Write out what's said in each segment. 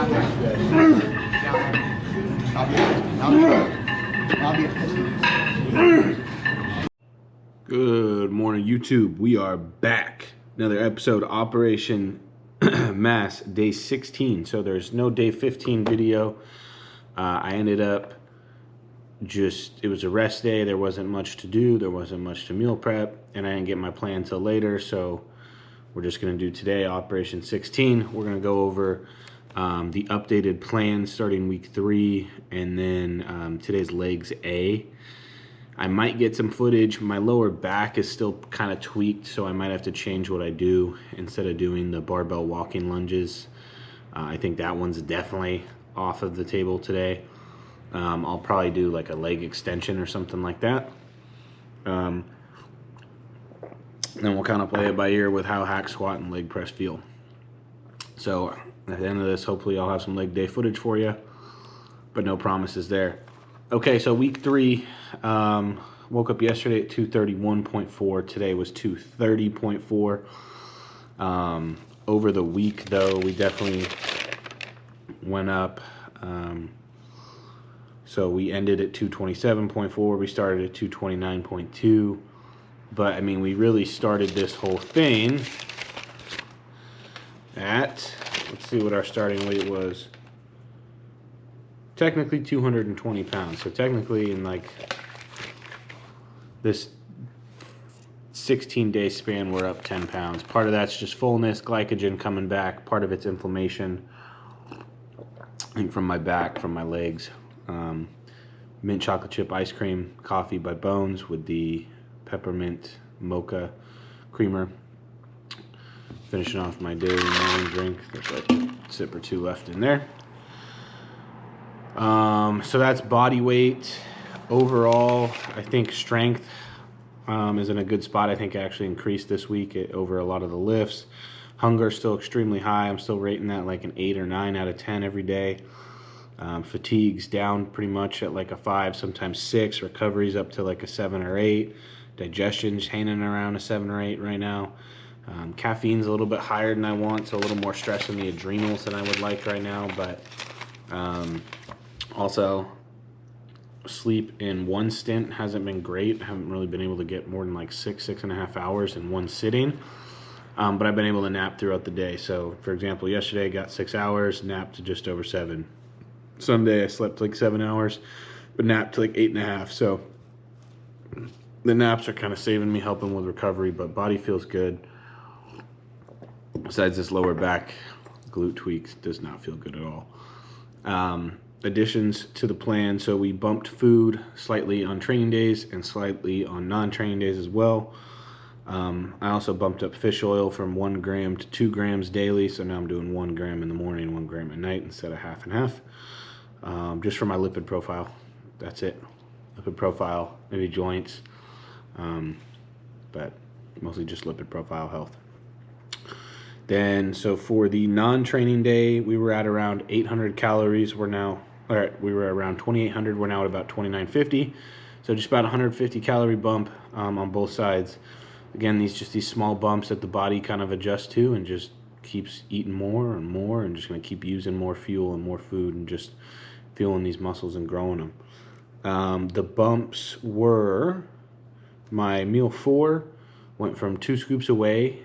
Down there. Good. Down there. I'll be a piston. Good morning, YouTube. We are back. Another episode, Operation Mass, day 16. So there's no day 15 video. I ended up it was a rest day. There wasn't much to do. There wasn't much to meal prep, and I didn't get my plan till later. So we're just going to do today, Operation 16. We're going to go over the updated plan starting week 3, and then today's legs A. I might get some footage. My lower back is still kind of tweaked, so I might have to change what I do. Instead of doing the barbell walking lunges, I think that one's definitely off of the table today. I'll probably do like a leg extension or something like that. Then we'll kind of play it by ear with how hack squat and leg press feel. So at the end of this, hopefully I'll have some leg day footage for you, but no promises there. Okay, so week 3, woke up yesterday at 231.4. Today was 230.4. Over the week, though, we definitely went up. So we ended at 227.4. We started at 229.2. But, I mean, we really started this whole thing at, let's see what our starting weight was. Technically 220 pounds. So technically in like this 16-day span, we're up 10 pounds. Part of that's just fullness, glycogen coming back. Part of it's inflammation, I think, from my back, from my legs. Mint chocolate chip ice cream, coffee by Bones with the peppermint mocha creamer. Finishing off my daily morning drink. There's like a sip or two left in there. So that's body weight. Overall, I think strength is in a good spot. I think I actually increased this week over a lot of the lifts. Hunger is still extremely high. I'm still rating that like an 8 or 9 out of 10 every day. Fatigue's down pretty much at like a 5, sometimes 6. Recovery's up to like a 7 or 8. Digestion's hanging around a 7 or 8 right now. Caffeine's a little bit higher than I want, so a little more stress in the adrenals than I would like right now. But also, sleep in one stint hasn't been great. I haven't really been able to get more than like 6.5 hours in one sitting. But I've been able to nap throughout the day. So, for example, yesterday I got 6 hours, napped to just over 7. Sunday I slept like 7 hours, but napped to like 8.5. So the naps are kind of saving me, helping with recovery, but body feels good. Besides this lower back glute tweaks, does not feel good at all. Additions to the plan. So we bumped food slightly on training days and slightly on non-training days as well. I also bumped up fish oil from 1 gram to 2 grams daily. So now I'm doing 1 gram in the morning, 1 gram at night instead of half and half. Just for my lipid profile. That's it. Lipid profile, maybe joints, but mostly just lipid profile health. Then, so for the non-training day, we were at around 800 calories. We were around 2,800. We're now at about 2,950. So just about 150 calorie bump on both sides. Again, these small bumps that the body kind of adjusts to and just keeps eating more and more, and just going to keep using more fuel and more food and just fueling these muscles and growing them. The bumps were, my meal 4 went from 2 scoops away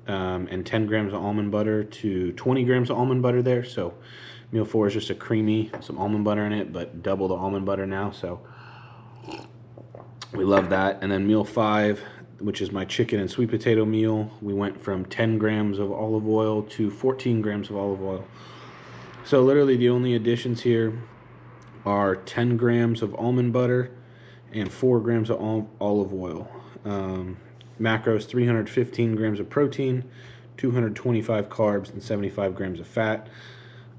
and 10 grams of almond butter to 20 grams of almond butter there. So meal 4 is just a creamy, some almond butter in it, but double the almond butter now. So we love that. And then meal 5, which is my chicken and sweet potato meal, we went from 10 grams of olive oil to 14 grams of olive oil. So literally the only additions here are 10 grams of almond butter and 4 grams of olive oil. Macros, 315 grams of protein, 225 carbs, and 75 grams of fat.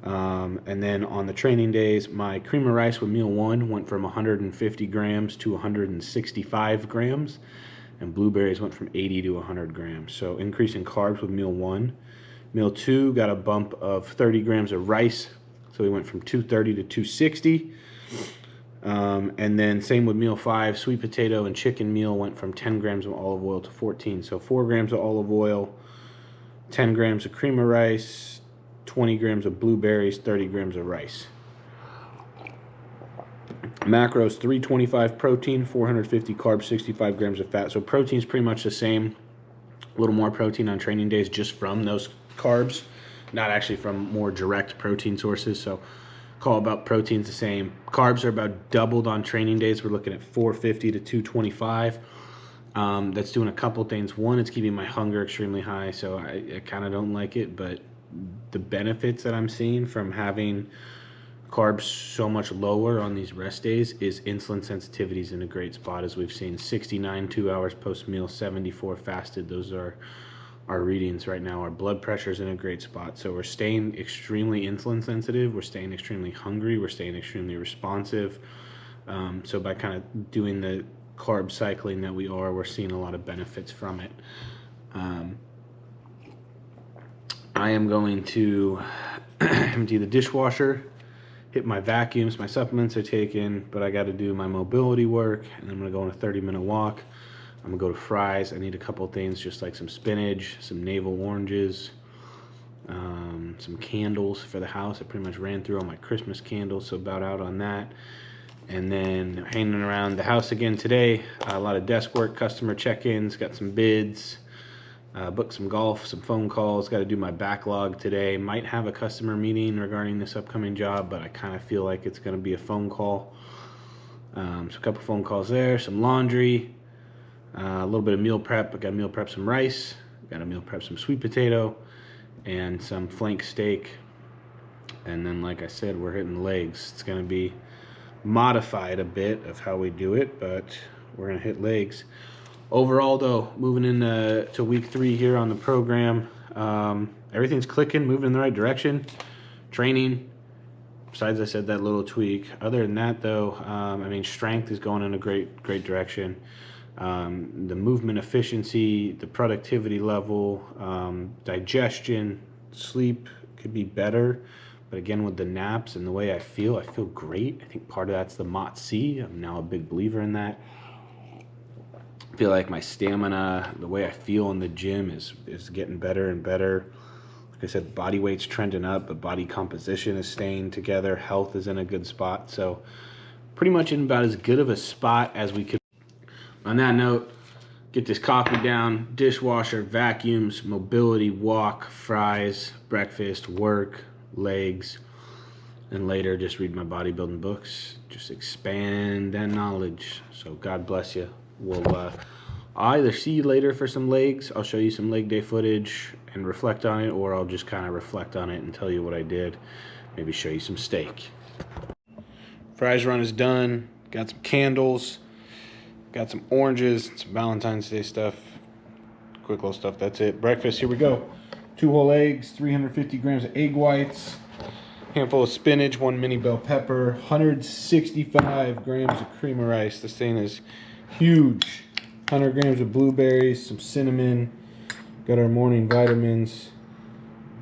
And then on the training days, my cream of rice with meal 1 went from 150 grams to 165 grams. And blueberries went from 80 to 100 grams. So increasing carbs with meal 1. Meal 2 got a bump of 30 grams of rice. So we went from 230 to 260. And then same with meal 5, sweet potato and chicken meal went from 10 grams of olive oil to 14. So 4 grams of olive oil, 10 grams of cream of rice, 20 grams of blueberries, 30 grams of rice. Macros: 325 protein, 450 carbs, 65 grams of fat. So protein's pretty much the same. A little more protein on training days just from those carbs, not actually from more direct protein sources. So call about protein's the same. Carbs are about doubled on training days. We're looking at 450 to 225. That's doing a couple things. One, it's keeping my hunger extremely high, so I kind of don't like it, but the benefits that I'm seeing from having carbs so much lower on these rest days is insulin sensitivity is in a great spot, as we've seen. 69 2 hours post meal, 74 fasted. Those are our readings right now. Our blood pressure is in a great spot. So we're staying extremely insulin sensitive. We're staying extremely hungry. We're staying extremely responsive. So by kind of doing the carb cycling that we're seeing a lot of benefits from it. I am going to empty the dishwasher, hit my vacuums, my supplements are taken, but I got to do my mobility work, and I'm going to go on a 30-minute walk. I'm going to go to Fry's. I need a couple of things, just like some spinach, some navel oranges, some candles for the house. I pretty much ran through all my Christmas candles, so about out on that. And then hanging around the house again today, a lot of desk work, customer check-ins, got some bids, booked some golf, some phone calls, got to do my backlog today. Might have a customer meeting regarding this upcoming job, but I kind of feel like it's going to be a phone call. So a couple phone calls there, some laundry, a little bit of meal prep. I got to meal prep some rice, got to meal prep some sweet potato, and some flank steak. And then, like I said, we're hitting legs. It's going to be modified a bit of how we do it, but we're going to hit legs. Overall, though, moving into week 3 here on the program, everything's clicking, moving in the right direction. Training, besides I said that little tweak. Other than that, though, I mean, strength is going in a great direction. The movement efficiency, the productivity level, digestion, sleep could be better. But again, with the naps and the way I feel great. I think part of that's the MOTS-C. I'm now a big believer in that. I feel like my stamina, the way I feel in the gym is getting better and better. Like I said, body weight's trending up, but body composition is staying together. Health is in a good spot. So pretty much in about as good of a spot as we could. On that note, get this coffee down, dishwasher, vacuums, mobility, walk, Fry's, breakfast, work, legs, and later just read my bodybuilding books. Just expand that knowledge. So God bless you. I'll either see you later for some legs. I'll show you some leg day footage and reflect on it, or I'll just kind of reflect on it and tell you what I did. Maybe show you some steak. Fry's run is done. Got some candles. Got some oranges, some Valentine's Day stuff. Quick little stuff, that's it. Breakfast, here we go. 2 whole eggs, 350 grams of egg whites, handful of spinach, 1 mini bell pepper, 165 grams of cream of rice. This thing is huge. 100 grams of blueberries, some cinnamon. Got our morning vitamins,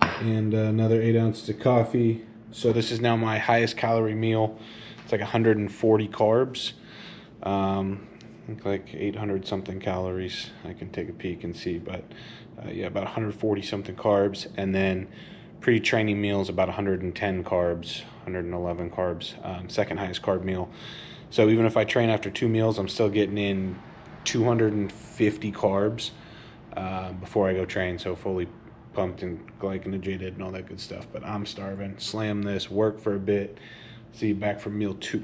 and another 8 ounces of coffee. So this is now my highest calorie meal. It's like 140 carbs. I think like 800 something calories. I can take a peek and see, but yeah, about 140 something carbs. And then pre-training meals, about 110 carbs, 111 carbs, second highest carb meal. So even if I train after 2 meals, I'm still getting in 250 carbs before I go train. So fully pumped and glycogenated and all that good stuff. But I'm starving. Slam this, work for a bit. See you back for meal 2.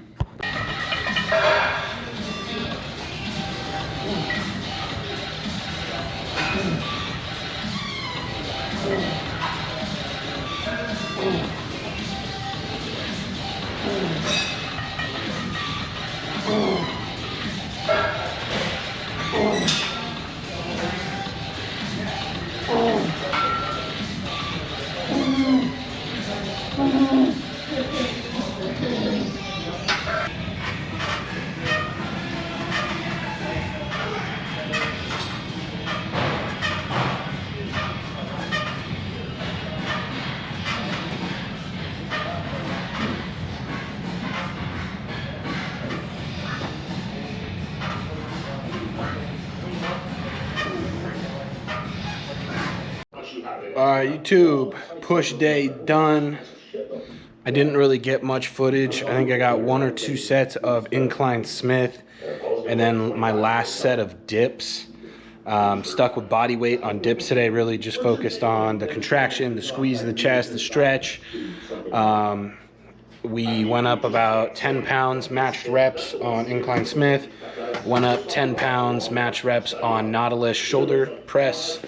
YouTube, push day done. I didn't really get much footage. I think I got 1 or 2 sets of incline Smith, and then my last set of dips. Stuck with body weight on dips today, really just focused on the contraction, the squeeze of the chest, the stretch. We went up about 10 pounds matched reps on incline Smith, went up 10 pounds matched reps on Nautilus shoulder press,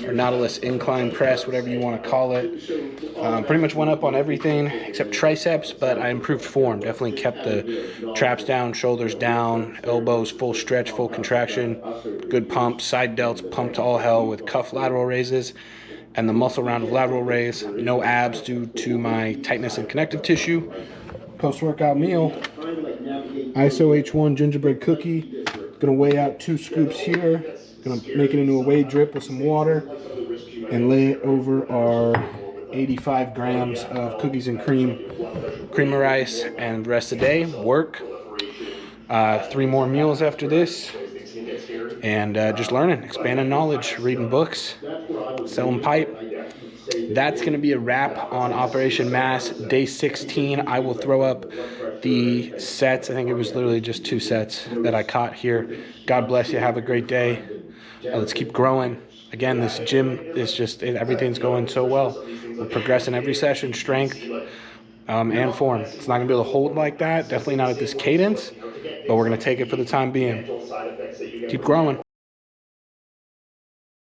or Nautilus incline press, whatever you want to call it. Pretty much went up on everything except triceps, but I improved form. Definitely kept the traps down, shoulders down, elbows full stretch, full contraction, good pump, side delts pumped to all hell with cuff lateral raises, and the muscle round of lateral raise. No abs due to my tightness in connective tissue. Post-workout meal, ISO H1 gingerbread cookie. Gonna weigh out 2 scoops here. Gonna make it into a whey drip with some water and lay it over our 85 grams of cookies and cream of rice, and the rest of the day, work. 3 more meals after this. And just learning, expanding knowledge, reading books, selling pipe. That's going to be a wrap on Operation Mass Day 16. I will throw up the sets. I think it was literally just 2 sets that I caught here. God bless you. Have a great day. Let's keep growing. Again, this gym is just, everything's going so well. We're progressing every session, strength and form. It's not going to be able to hold like that. Definitely not at this cadence, but we're going to take it for the time being. Keep growing.